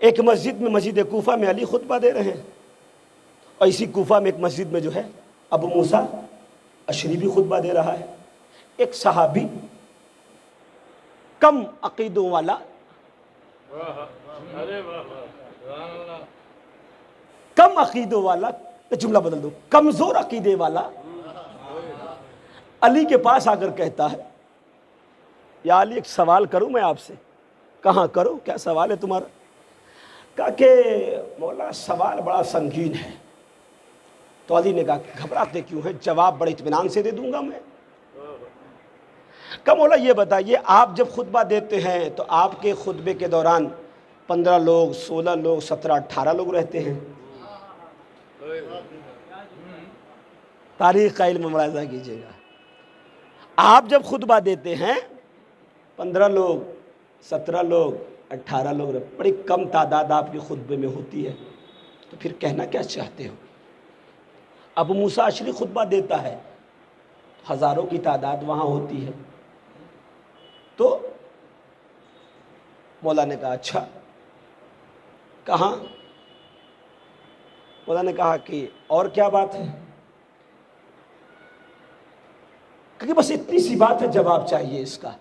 एक मस्जिद में, मस्जिद कूफा में अली खुतबा दे रहे हैं, और इसी कूफा में एक मस्जिद में जो है अबू मूसा अशरी भी खुतबा दे रहा है। एक सहाबी कम अकीदों वाला, कम अकीदों वाला, जुमला बदल दो, कमजोर अकीदे वाला अली के पास आकर कहता है, या अली एक सवाल करूं मैं आपसे। कहाँ करो, क्या सवाल है तुम्हारा? कहा कि मौला सवाल बड़ा संगीन है। तो अली ने कहा घबराते क्यों है, जवाब बड़े इत्मीनान से दे दूंगा मैं। कहा मौला ये बताइए, आप जब खुतबा देते हैं तो आपके खुतबे के दौरान 15 लोग, 16 लोग, 17, 18 लोग रहते हैं। तारीख का इल्म मुलाज़ा कीजिएगा। आप जब खुतबा देते हैं 15 लोग, 17 लोग, 18 लोग, बड़ी कम तादाद आपके खुतबे में होती है, तो फिर कहना क्या चाहते हो? अबू मूसा अशरी खुतबा देता है, हज़ारों की तादाद वहाँ होती है। तो मौला ने कहा अच्छा कहाँ? मौला ने कहा कि और क्या बात है? क्योंकि बस इतनी सी बात है, जवाब चाहिए इसका।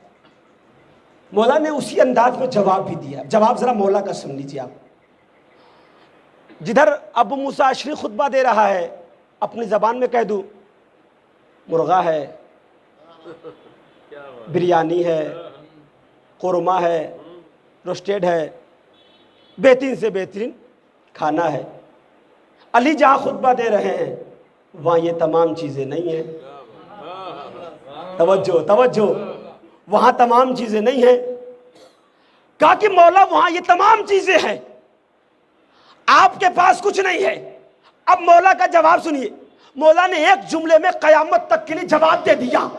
मौला ने उसी अंदाज में जवाब भी दिया। जवाब जरा मौला का सुन लीजिए आप। जिधर अबू मूसा अशरी खुतबा दे रहा है, अपनी ज़बान में कह दूं, मुर्गा है, बिरयानी है, कुरमा है, रोस्टेड है, बेहतरीन से बेहतरीन खाना है। अली जहाँ खुतबा दे रहे हैं वहाँ ये तमाम चीज़ें नहीं हैं। तवज्जो तवज्जो, वहाँ तमाम चीज़ें नहीं हैं। कहा कि मौला वहाँ ये तमाम चीज़ें हैं, आपके पास कुछ नहीं है। अब मौला का जवाब सुनिए। मौला ने एक जुमले में कयामत तक के लिए जवाब दे दिया।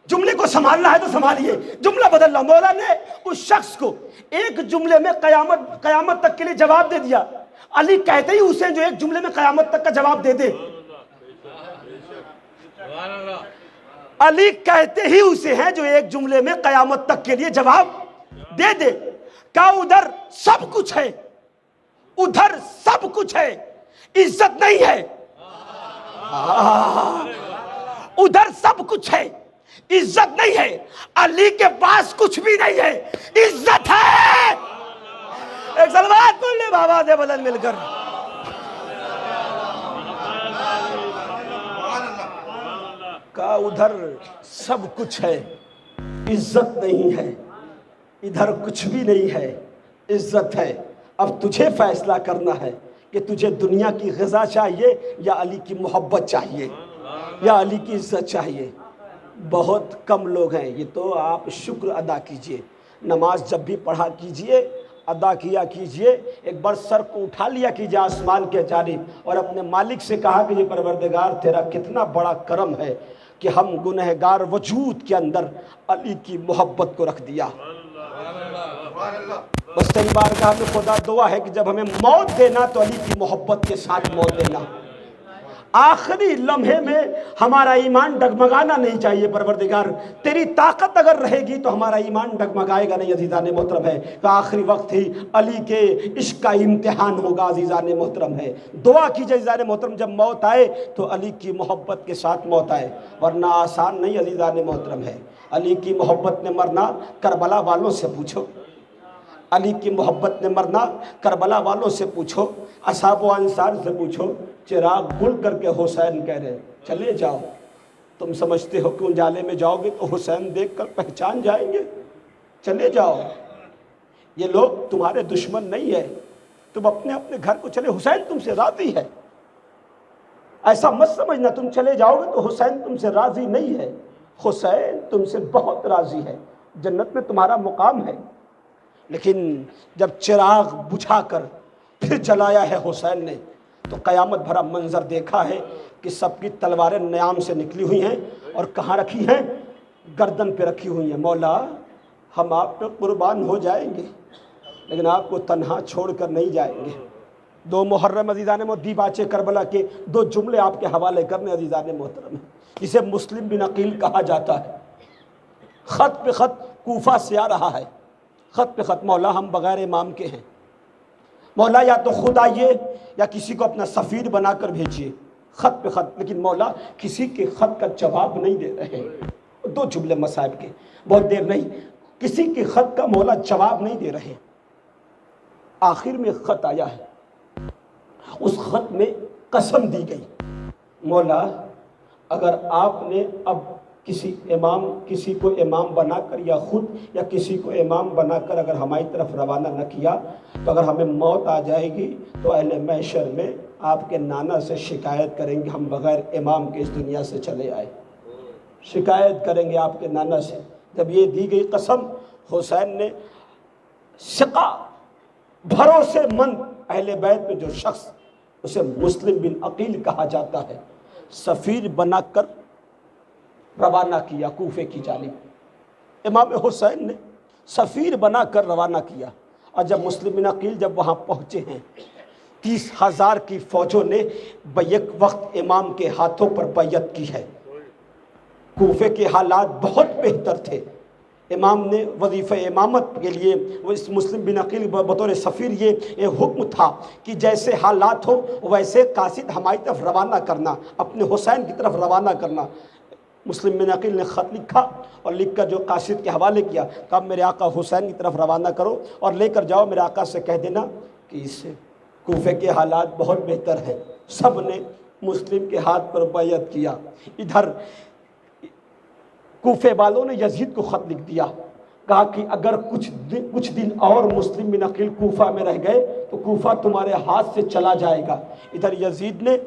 जुमले को संभालना है तो संभालिए, जुमला बदल रहा। मौला ने उस शख्स को एक जुमले में कयामत तक के लिए जवाब दे दिया। अली कहते ही उसे जो एक जुमले में कयामत तक का जवाब दे दे, अली कहते ही उसे हैं जो एक जुमले में कयामत तक के लिए जवाब दे दे। क्या उधर सब कुछ है, उधर सब कुछ है, इज्जत नहीं है। उधर सब कुछ है, इज्जत नहीं है। अली के पास कुछ भी नहीं है, इज्जत है। एक सलवात बोल ले बाबा दे बदल मिलकर। का उधर सब कुछ है, इज्जत नहीं है। इधर कुछ भी नहीं है, इज्जत है। अब तुझे फैसला करना है कि तुझे दुनिया की ग़िज़ा चाहिए या अली की मोहब्बत चाहिए या अली की इज्जत चाहिए। बहुत कम लोग हैं। ये तो आप शुक्र अदा कीजिए, नमाज जब भी पढ़ा कीजिए, अदा किया कीजिए, एक बार सर को उठा लिया कीजिए आसमान के जानिब और अपने मालिक से कहा कि ये परवरदिगार तेरा कितना बड़ा करम है कि हम गुनहगार वजूद के अंदर अली की मोहब्बत को रख दिया। बस तेरी बारगाह में खुदा दुआ है कि जब हमें मौत देना तो अली की मोहब्बत के साथ मौत देना। आखिरी लम्हे में हमारा ईमान डगमगाना नहीं चाहिए। परवरदिगार तेरी ताकत अगर रहेगी तो हमारा ईमान डगमगाएगा नहीं। अजीज़ान मोहतरम है तो आखिरी वक्त ही अली के इश्क का इम्तिहान होगा। अजीज़ान मोहतरम है, दुआ कीजिए अजीज़ान मोहतरम, जब मौत आए तो अली की मोहब्बत के साथ मौत आए, वरना आसान नहीं। अजीज़ान मोहतरम है, अली की मोहब्बत में मरना करबला वालों से पूछो, अली की मोहब्बत में मरना करबला वालों से पूछो, असहाब व अंसार से पूछो। चिराग गुल करके हुसैन कह रहे चले जाओ। तुम समझते हो कि उजाले में जाओगे तो हुसैन देखकर पहचान जाएंगे, चले जाओ। ये लोग तुम्हारे दुश्मन नहीं है, तुम अपने अपने घर को चले। हुसैन तुमसे राजी है, ऐसा मत समझना तुम चले जाओगे तो हुसैन तुमसे राजी नहीं है। हुसैन तुमसे बहुत राजी है, जन्नत में तुम्हारा मुकाम है। लेकिन जब चिराग बुझाकर फिर जलाया है हुसैन ने तो क़यामत भरा मंजर देखा है कि सबकी तलवारें न्याम से निकली हुई हैं और कहाँ रखी हैं? गर्दन पे रखी हुई हैं। मौला हम आप पे कुर्बान हो जाएंगे लेकिन आपको तन्हा छोड़कर नहीं जाएंगे। 2 मुहर्रम अजीज़ान मोहतरम दीबाचे करबला के 2 जुमले आपके हवाले करने अजीज़ान मोहतरम है। इसे मुस्लिम बिन अकील कहा जाता है। ख़त पे ख़त कूफा से आ रहा है, ख़त पे ख़त, मौला हम बग़ैर इमाम के हैं, मौला या तो खुद आइए या किसी को अपना सफ़ीर बनाकर भेजिए, ख़त पे ख़त। लेकिन मौला किसी के ख़त का जवाब नहीं दे रहे। दो जुमले मसाइब के, बहुत देर नहीं, किसी के ख़त का मौला जवाब नहीं दे रहे। आखिर में ख़त आया है, उस ख़त में कसम दी गई, मौला अगर आपने अब किसी को इमाम बनाकर या खुद या किसी को इमाम बनाकर अगर हमारी तरफ रवाना न किया तो अगर हमें मौत आ जाएगी तो अहले महशर में आपके नाना से शिकायत करेंगे, हम बग़ैर इमाम के इस दुनिया से चले आए। शिकायत करेंगे आपके नाना से। जब ये दी गई कसम, हुसैन ने सिका भरोसेमंद अहले बैत में जो शख्स, उसे मुस्लिम बिन अकील कहा जाता है, सफ़ीर बनाकर रवाना किया कूफे की जानिब। इमाम हुसैन ने सफ़ीर बनाकर रवाना किया। और जब मुस्लिम बिन अकील जब वहाँ पहुँचे हैं, 30,000 की फ़ौजों ने बैक वक्त इमाम के हाथों पर बैयत की है। कूफे के हालात बहुत बेहतर थे। इमाम ने वजीफ़े इमामत के लिए वो इस मुस्लिम बिन अकील बतौर सफ़ीर ये हुक्म था कि जैसे हालात हो वैसे कासिद हमारी तरफ रवाना करना, अपने हुसैन की तरफ रवाना करना। मुस्लिम बिन अकील ने ख़त लिखा और लिख कर जो कासिद के हवाले किया, कहा मेरे आका हुसैन की तरफ रवाना करो और लेकर जाओ, मेरे आका से कह देना कि इस कूफे के हालात बहुत बेहतर हैं। सब ने मुस्लिम के हाथ पर बैयत किया। इधर कूफे वालों ने यजीद को ख़त लिख दिया, कहा कि अगर कुछ दिन और मुस्लिम बिन अकील कूफा में रह गए तो कूफा तुम्हारे हाथ से चला जाएगा। इधर यजीद ने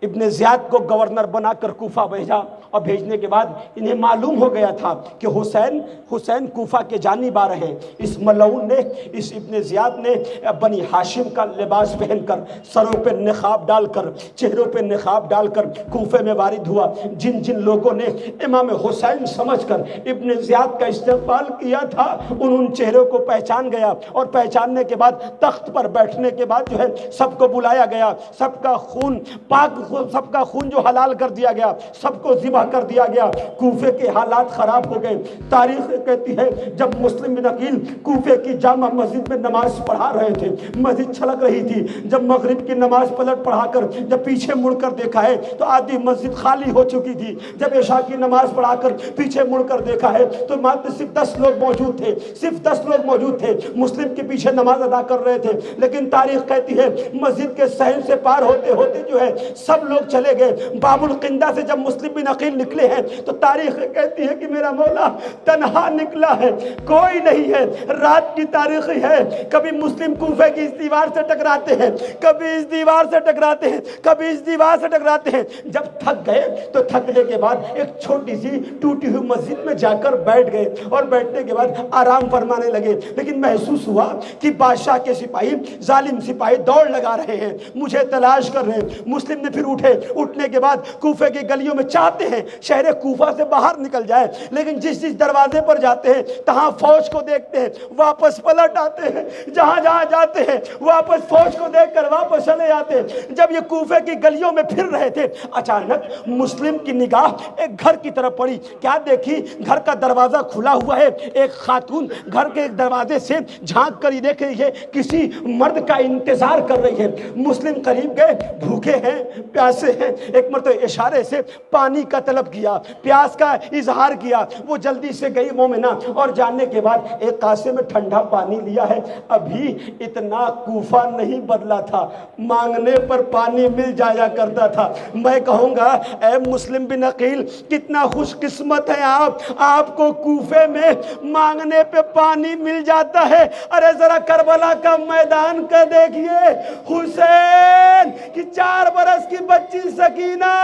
इब्ने ज़ियाद को गवर्नर बनाकर कूफा भेजा और भेजने के बाद इन्हें मालूम हो गया था कि हुसैन कूफा के जानिब आ रहे हैं। इस मलऊन ने, इस इब्ने ज़ियाद ने बनी हाशिम का लिबास पहनकर, सरों पे निकाब डालकर, चेहरों पे निकाब डालकर कूफे में वारिद हुआ। जिन जिन लोगों ने इमाम हुसैन समझकर इब्ने ज़ियाद का इस्तेमाल किया था, उन चेहरों को पहचान गया और पहचानने के बाद तख्त पर बैठने के बाद जो है सबको बुलाया गया, सबका खून पाक, सबका खून जो हलाल कर दिया गया, सबको ज़िबा कर दिया गया। कूफे के हालात ख़राब हो गए। तारीख़ कहती है जब मुस्लिम बिन अकील कूफे की जामा मस्जिद में नमाज पढ़ा रहे थे, मस्जिद छलक रही थी। जब मगरिब की नमाज पलट पढ़ाकर जब पीछे मुड़कर देखा है तो आधी मस्जिद खाली हो चुकी थी। जब इशा की नमाज पढ़ाकर पीछे मुड़कर देखा है तो मात्र सिर्फ 10 लोग मौजूद थे, सिर्फ 10 लोग मौजूद थे मुस्लिम के पीछे नमाज अदा कर रहे थे। लेकिन तारीख़ कहती है मस्जिद के सहन से पार होते होते जो है सब लोग चले गए। बाबुल किंदा से जब मुस्लिम बिन अकील निकले हैं तो तारीख कहती है कि मेरा मौला तन्हा निकला है, कोई नहीं है। रात की तारीख है, कभी मुस्लिम कूफे की इस दीवार से टकराते हैं, कभी इस दीवार से टकराते हैं, कभी इस दीवार से टकराते हैं। जब थक गए तो थकने के बाद एक छोटी सी टूटी हुई मस्जिद में जाकर बैठ गए और बैठने के बाद आराम फरमाने लगे। लेकिन महसूस हुआ कि बादशाह के सिपाही, जालिम सिपाही दौड़ लगा रहे हैं, मुझे तलाश कर रहे हैं। मुस्लिम ने फिर उठे। उठने के बाद कूफे की गलियों में चाहते हैं शहर कूफा से बाहर निकल जाए, लेकिन जिस जिस दरवाजे पर जाते हैं तहां फौज को देखते हैं, वापस पलट आते हैं। जहां जहां जाते हैं वापस फौज को देखकर वापस चले जाते हैं। जब ये कूफे की गलियों में फिर रहे थे, अचानक मुस्लिम की निगाह एक घर की तरफ पड़ी। क्या देखी? घर का दरवाजा खुला हुआ है। एक खातून घर के दरवाजे से झांक कर देख रही है, किसी मर्द का इंतजार कर रही है। मुस्लिम करीब गए, भूखे हैं, प्यासे हैं। एक मरतबा इशारे से पानी का तलब किया, प्यास का इजहार किया। वो जल्दी से गई मोमिना और जानने के बाद एक कासे में ठंडा पानी लिया है। अभी इतना कूफा नहीं बदला था, मांगने पर पानी मिल जाया करता था। मैं कहूँगा ऐ मुस्लिम बिन अकील, कितना खुशकिस्मत है आपको कूफे में मांगने पे पानी मिल जाता है। अरे जरा करबला का मैदान का देखिए, हुसैन की 4 बरस की बच्ची सकीना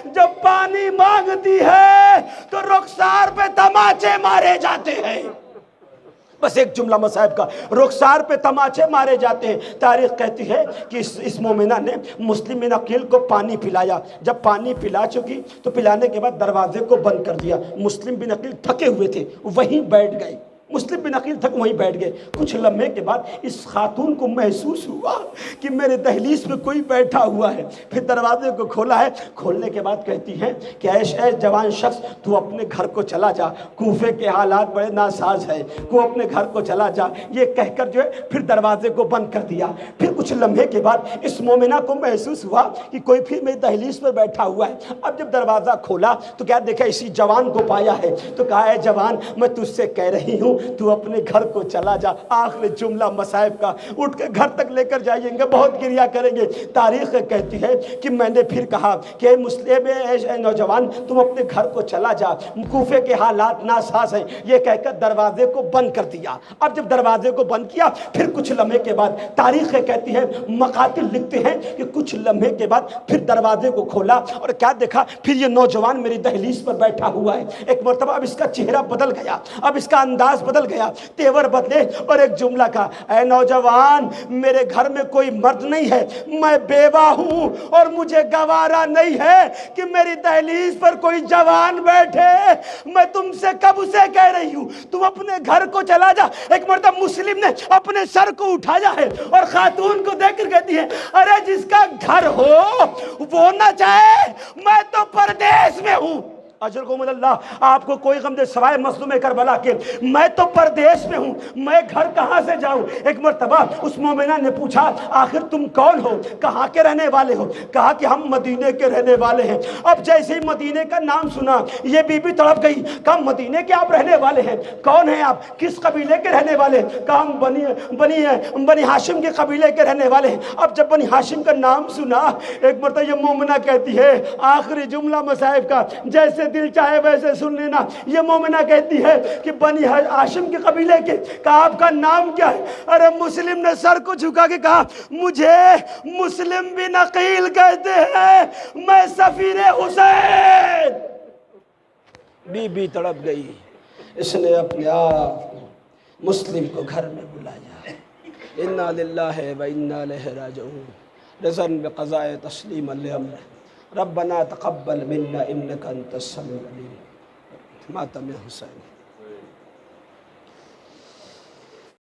जब पानी मांगती है तो रुखसार पे तमाचे मारे जाते हैं। बस एक जुमला मसाहिब का, रुखसार पे तमाचे मारे जाते हैं। तारीख कहती है कि इस मोमिना ने मुस्लिम बिन अकील को पानी पिलाया। जब पानी पिला चुकी तो पिलाने के बाद दरवाजे को बंद कर दिया। मुस्लिम बिन अकील थके हुए थे, वहीं बैठ गए। मुस्लिम बिन अकील तक वहीं बैठ गए। कुछ लम्हे के बाद इस खातून को महसूस हुआ कि मेरे दहलीज में कोई बैठा हुआ है। फिर दरवाजे को खोला है, खोलने के बाद कहती हैं कि ऐ जवान शख्स, तू अपने घर को चला जा, कूफे के हालात बड़े नासाज है, तू अपने घर को चला जा। ये कहकर जो है फिर दरवाजे को बंद कर दिया। फिर कुछ लम्हे के बाद इस मोमिना को महसूस हुआ कि कोई फिर मेरी दहलीज पर बैठा हुआ है। अब जब दरवाज़ा खोला तो क्या देखा, इसी जवान को पाया है। तो कहा है जवान, मैं तुझसे कह रही हूँ तू अपने घर को चला जा। आखिरी जुमला मसाइब का, उठ के घर तक लेकर जाएंगे, बहुत गिरिया करेंगे। तारीख कहती है कि मैंने फिर कहा कि मुस्लिम नौजवान तुम अपने घर को चला जा, कूफे के हालात नासाज हैं। ये कहकर दरवाजे को बंद कर दिया। अब जब दरवाजे को बंद किया फिर कुछ लम्हे के बाद, तारीख कहती है, मकातिल लिखते हैं कि कुछ लम्हे के बाद फिर दरवाजे को खोला और क्या देखा, फिर ये नौजवान मेरी दहलीज पर बैठा हुआ है। एक मरतबा अब इसका चेहरा बदल गया, अब इसका अंदाज बदल गया, तेवर बदले और एक जुमला का, ऐ नौजवान मेरे घर में कोई मर्द नहीं है, मैं बेवा हूं और मुझे गवारा नहीं है कि मेरी दहलीज पर कोई जवान बैठे। मैं तुमसे कब से कह रही हूं तुम अपने घर को चला जा। एक मर्तबा मुस्लिम ने अपने सर को उठाया है और खातून को देखकर कहती है, अरे जिसका घर हो वो ना चाहे, मैं तो परदेश में हूं। अजर को अल्लाह आपको कोई गम दे सवाए मज़लूम करबला के, मैं तो परदेश में हूँ, मैं घर कहाँ से जाऊँ। एक मरतबा उस मोमिना ने पूछा, आखिर तुम कौन हो, कहाँ के रहने वाले हो। कहा कि हम मदीने के रहने वाले हैं। अब जैसे ही मदीने का नाम सुना ये बीबी तड़प गई। कहा मदीने के आप रहने वाले हैं, कौन है आप, किस कबीले के रहने वाले। कहा हम बनी हाशिम के कबीले के रहने वाले हैं। अब जब बनी हाशिम का नाम सुना, एक मरतबा ये मोमिना कहती है, आखिरी जुमला मसाइब का, जैसे दिल चाहे वैसे सुन लेना। ये मोमिना कहती है कि बनी हाशिम के कबीले के। कहा आपका नाम क्या है। अरे मुस्लिम ने सर को झुका के कहा, मुझे मुस्लिम बिन अकील कहते हैं, मैं सफीर हुसैन। बीबी तड़प गई। इसने अपने आप मुस्लिम को घर में बुलाया। इन्ना लिल्लाहि व इन्ना इलैहि राजिऊन। रज़न बिक़ज़ाए तस्लीम अल-अम्र। रब्बना तक़ब्बल मिन्ना इन्नका अंतस समीउल अलीम। मातम हुसैन।